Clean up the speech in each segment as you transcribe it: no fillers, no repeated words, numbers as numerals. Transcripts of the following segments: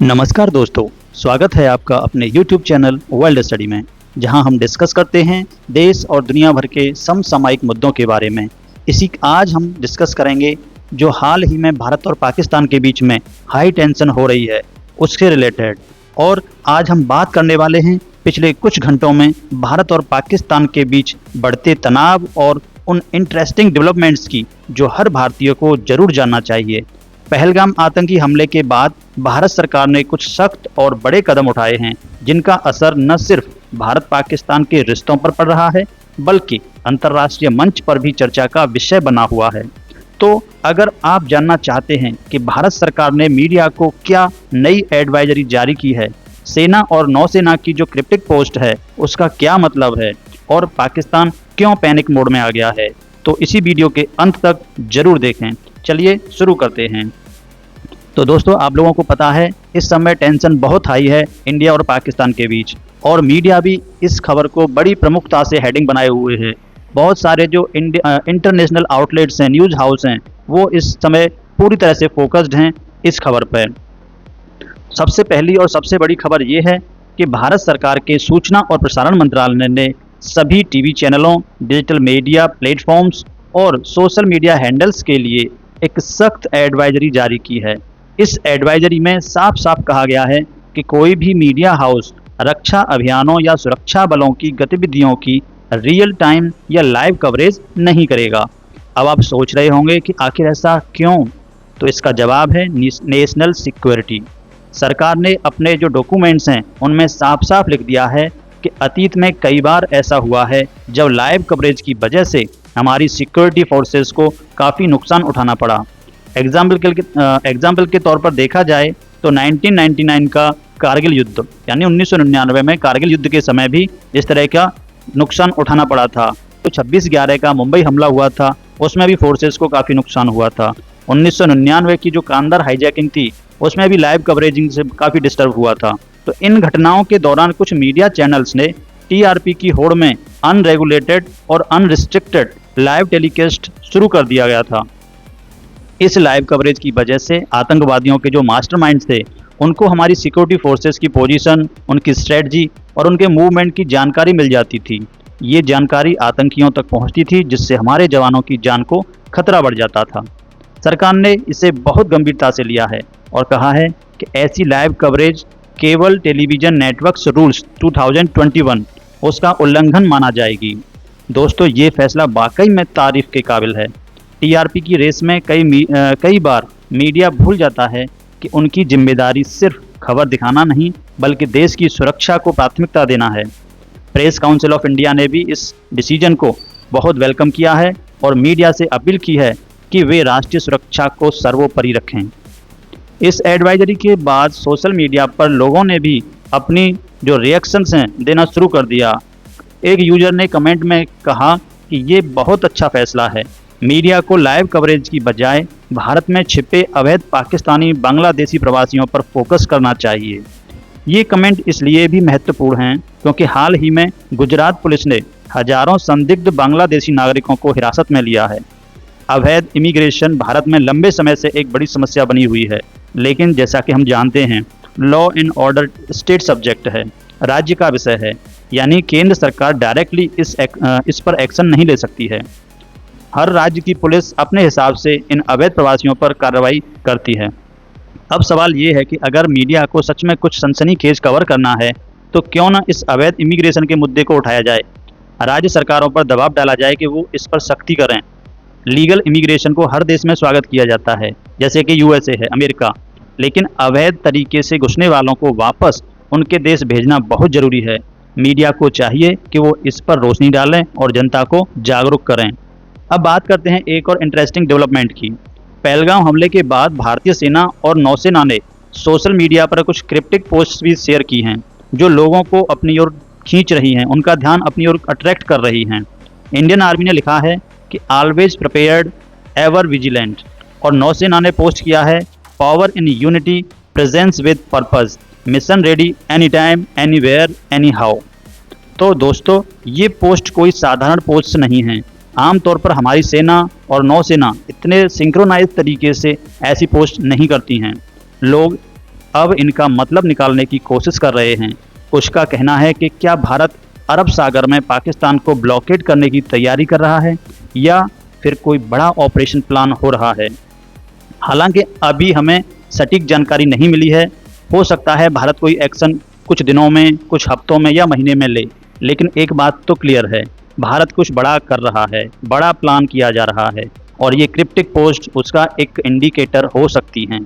नमस्कार दोस्तों, स्वागत है आपका अपने YouTube चैनल वर्ल्ड स्टडी में, जहां हम डिस्कस करते हैं देश और दुनिया भर के समसामयिक मुद्दों के बारे में। आज हम डिस्कस करेंगे जो हाल ही में भारत और पाकिस्तान के बीच में हाई टेंशन हो रही है उसके रिलेटेड। और आज हम बात करने वाले हैं पिछले कुछ घंटों में भारत और पाकिस्तान के बीच बढ़ते तनाव और उन इंटरेस्टिंग डेवलपमेंट्स की जो हर भारतीय को जरूर जानना चाहिए। पहलगाम आतंकी हमले के बाद भारत सरकार ने कुछ सख्त और बड़े कदम उठाए हैं जिनका असर न सिर्फ भारत पाकिस्तान के रिश्तों पर पड़ रहा है बल्कि अंतर्राष्ट्रीय मंच पर भी चर्चा का विषय बना हुआ है। तो अगर आप जानना चाहते हैं कि भारत सरकार ने मीडिया को क्या नई एडवाइजरी जारी की है, सेना और नौसेना की जो क्रिप्टिक पोस्ट है उसका क्या मतलब है और पाकिस्तान क्यों पैनिक मोड में आ गया है, तो इसी वीडियो के अंत तक जरूर देखें। चलिए शुरू करते हैं। तो दोस्तों, आप लोगों को पता है इस समय टेंशन बहुत हाई है इंडिया और पाकिस्तान के बीच, और मीडिया भी इस खबर को बड़ी प्रमुखता से हेडिंग बनाए हुए है। बहुत सारे जो इंटरनेशनल आउटलेट्स हैं, न्यूज़ हाउस हैं, वो इस समय पूरी तरह से फोकस्ड हैं इस खबर पर। सबसे पहली और सबसे बड़ी खबर ये है कि भारत सरकार के सूचना और प्रसारण मंत्रालय ने सभी टीवी चैनलों, डिजिटल मीडिया प्लेटफॉर्म्स और सोशल मीडिया हैंडल्स के लिए एक सख्त एडवाइजरी जारी की है। इस एडवाइजरी में साफ साफ कहा गया है कि कोई भी मीडिया हाउस रक्षा अभियानों या सुरक्षा बलों की गतिविधियों की रियल टाइम या लाइव कवरेज नहीं करेगा। अब आप सोच रहे होंगे कि आखिर ऐसा क्यों, तो इसका जवाब है नेशनल सिक्योरिटी। सरकार ने अपने जो डॉक्यूमेंट्स हैं उनमें साफ साफ लिख दिया है कि अतीत में कई बार ऐसा हुआ है जब लाइव कवरेज की वजह से हमारी सिक्योरिटी फोर्सेस को काफ़ी नुकसान उठाना पड़ा। एग्जाम्पल के तौर पर देखा जाए तो 1999 का कारगिल युद्ध यानी 1999 में कारगिल युद्ध के समय भी इस तरह का नुकसान उठाना पड़ा था। तो 26/11 का मुंबई हमला हुआ था, उसमें भी फोर्सेस को काफ़ी नुकसान हुआ था। 1999 की जो कांधार हाईजैकिंग थी उसमें भी लाइव कवरेजिंग से काफ़ी डिस्टर्ब हुआ था। तो इन घटनाओं के दौरान कुछ मीडिया चैनल्स ने टीआरपी की होड़ में अनरेगुलेटेड और अनरिस्ट्रिक्टेड लाइव टेलीकास्ट शुरू कर दिया गया था। इस लाइव कवरेज की वजह से आतंकवादियों के जो मास्टरमाइंड्स थे उनको हमारी सिक्योरिटी फोर्सेस की पोजीशन, उनकी स्ट्रेटजी और उनके मूवमेंट की जानकारी मिल जाती थी। ये जानकारी आतंकियों तक पहुंचती थी जिससे हमारे जवानों की जान को खतरा बढ़ जाता था। सरकार ने इसे बहुत गंभीरता से लिया है और कहा है कि ऐसी live coverage cable television networks rules 2021 उसका उल्लंघन माना जाएगी। दोस्तों, ये फैसला वाकई में तारीफ के काबिल है। टीआरपी की रेस में कई बार मीडिया भूल जाता है कि उनकी जिम्मेदारी सिर्फ खबर दिखाना नहीं बल्कि देश की सुरक्षा को प्राथमिकता देना है। प्रेस काउंसिल ऑफ इंडिया ने भी इस डिसीजन को बहुत वेलकम किया है और मीडिया से अपील की है कि वे राष्ट्रीय सुरक्षा को सर्वोपरि रखें। इस एडवाइजरी के बाद सोशल मीडिया पर लोगों ने भी अपनी जो रिएक्शंस हैं देना शुरू कर दिया। एक यूजर ने कमेंट में कहा कि ये बहुत अच्छा फैसला है, मीडिया को लाइव कवरेज की बजाय भारत में छिपे अवैध पाकिस्तानी बांग्लादेशी प्रवासियों पर फोकस करना चाहिए। ये कमेंट इसलिए भी महत्वपूर्ण हैं क्योंकि हाल ही में गुजरात पुलिस ने हजारों संदिग्ध बांग्लादेशी नागरिकों को हिरासत में लिया है। अवैध इमिग्रेशन भारत में लंबे समय से एक बड़ी समस्या बनी हुई है, लेकिन जैसा कि हम जानते हैं law and order state subject है, राज्य का विषय है, यानी केंद्र सरकार डायरेक्टली इस पर एक्शन नहीं ले सकती है। हर राज्य की पुलिस अपने हिसाब से इन अवैध प्रवासियों पर कार्रवाई करती है। अब सवाल ये है कि अगर मीडिया को सच में कुछ सनसनीखेज कवर करना है तो क्यों ना इस अवैध इमिग्रेशन के मुद्दे को उठाया जाए, राज्य सरकारों पर दबाव डाला जाए कि वो इस पर सख्ती करें। लीगल इमिग्रेशन को हर देश में स्वागत किया जाता है, जैसे कि यूएसए है, अमेरिका, लेकिन अवैध तरीके से घुसने वालों को वापस उनके देश भेजना बहुत ज़रूरी है। मीडिया को चाहिए कि वो इस पर रोशनी डालें और जनता को जागरूक करें। अब बात करते हैं एक और इंटरेस्टिंग डेवलपमेंट की। पहलगाम हमले के बाद भारतीय सेना और नौसेना ने सोशल मीडिया पर कुछ क्रिप्टिक पोस्ट्स भी शेयर की हैं जो लोगों को अपनी ओर खींच रही हैं, उनका ध्यान अपनी ओर अट्रैक्ट कर रही हैं। इंडियन आर्मी ने लिखा है कि ऑलवेज प्रिपेयर्ड एवर विजिलेंट, और नौसेना ने पोस्ट किया है power in unity presence with purpose, mission ready any time anywhere any how. तो दोस्तों, ये पोस्ट कोई साधारण पोस्ट नहीं है। आमतौर पर हमारी सेना और नौसेना इतने सिंक्रोनाइज तरीके से ऐसी पोस्ट नहीं करती हैं। लोग अब इनका मतलब निकालने की कोशिश कर रहे हैं। कुछ का कहना है कि क्या भारत अरब सागर में पाकिस्तान को ब्लॉकेड करने की तैयारी कर रहा है या फिर कोई बड़ा ऑपरेशन प्लान हो रहा है। हालांकि अभी हमें सटीक जानकारी नहीं मिली है। हो सकता है भारत कोई एक्शन कुछ दिनों में, कुछ हफ्तों में या महीने में ले, लेकिन एक बात तो क्लियर है, भारत कुछ बड़ा कर रहा है, बड़ा प्लान किया जा रहा है और ये क्रिप्टिक पोस्ट उसका एक इंडिकेटर हो सकती हैं।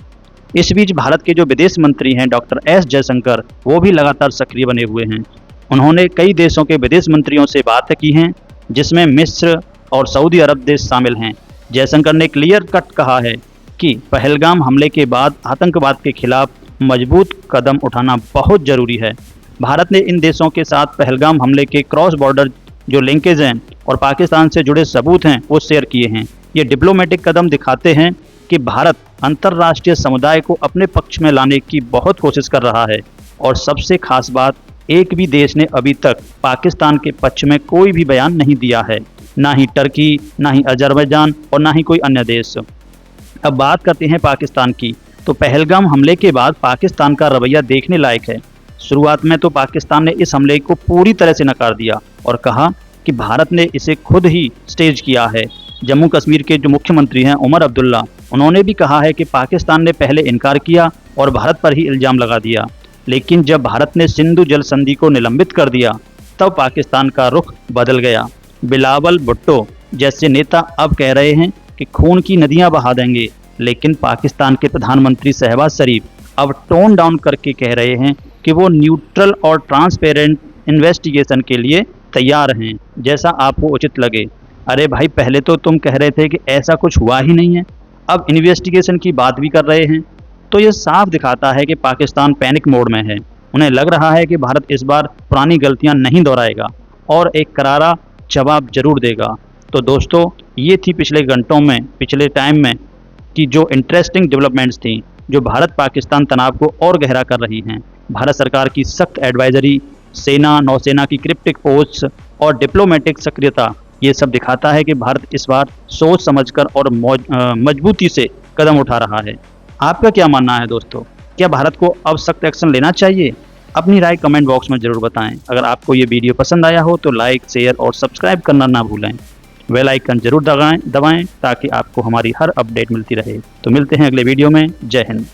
इस बीच भारत के जो विदेश मंत्री हैं डॉक्टर एस जयशंकर, वो भी लगातार सक्रिय बने हुए हैं। उन्होंने कई देशों के विदेश मंत्रियों से बात की हैं, जिसमें मिस्र और सऊदी अरब देश शामिल हैं। जयशंकर ने क्लियर कट कहा है कि पहलगाम हमले के बाद आतंकवाद के खिलाफ मजबूत कदम उठाना बहुत ज़रूरी है। भारत ने इन देशों के साथ पहलगाम हमले के क्रॉस बॉर्डर जो लिंकेज हैं और पाकिस्तान से जुड़े सबूत हैं वो शेयर किए हैं। ये डिप्लोमेटिक कदम दिखाते हैं कि भारत अंतर्राष्ट्रीय समुदाय को अपने पक्ष में लाने की बहुत कोशिश कर रहा है। और सबसे खास बात, एक भी देश ने अभी तक पाकिस्तान के पक्ष में कोई भी बयान नहीं दिया है, ना ही टर्की, ना ही अजरबैजान और ना ही कोई अन्य देश। अब बात करते हैं पाकिस्तान की, तो पहलगाम हमले के बाद पाकिस्तान का रवैया देखने लायक है। शुरुआत में तो पाकिस्तान ने इस हमले को पूरी तरह से नकार दिया और कहा कि भारत ने इसे खुद ही स्टेज किया है। जम्मू कश्मीर के जो मुख्यमंत्री हैं उमर अब्दुल्ला, उन्होंने भी कहा है कि पाकिस्तान ने पहले इनकार किया और भारत पर ही इल्ज़ाम लगा दिया, लेकिन जब भारत ने सिंधु जल संधि को निलंबित कर दिया तब पाकिस्तान का रुख बदल गया। बिलावल भुट्टो जैसे नेता अब कह रहे हैं कि खून की नदियां बहा देंगे, लेकिन पाकिस्तान के प्रधानमंत्री शहबाज शरीफ अब टोन डाउन करके कह रहे हैं कि वो न्यूट्रल और ट्रांसपेरेंट इन्वेस्टिगेशन के लिए तैयार हैं, जैसा आपको उचित लगे। अरे भाई, पहले तो तुम कह रहे थे कि ऐसा कुछ हुआ ही नहीं है, अब इन्वेस्टिगेशन की बात भी कर रहे हैं। तो ये साफ दिखाता है कि पाकिस्तान पैनिक मोड में है। उन्हें लग रहा है कि भारत इस बार पुरानी गलतियां नहीं दोहराएगा और एक करारा जवाब जरूर देगा। तो दोस्तों, ये थी पिछले घंटों में, पिछले टाइम में कि जो इंटरेस्टिंग डेवलपमेंट्स थी, जो भारत पाकिस्तान तनाव को और गहरा कर रही हैं। भारत सरकार की सख्त एडवाइजरी, सेना नौसेना की क्रिप्टिक पोस्ट और डिप्लोमेटिक सक्रियता, ये सब दिखाता है कि भारत इस बार सोच समझकर और मजबूती से कदम उठा रहा है। आपका क्या मानना है दोस्तों? क्या भारत को अब सख्त एक्शन लेना चाहिए? अपनी राय कमेंट बॉक्स में ज़रूर बताएं। अगर आपको ये वीडियो पसंद आया हो तो लाइक, शेयर और सब्सक्राइब करना ना भूलें। बेल आइकन जरूर दबाएं ताकि आपको हमारी हर अपडेट मिलती रहे। तो मिलते हैं अगले वीडियो में। जय हिंद।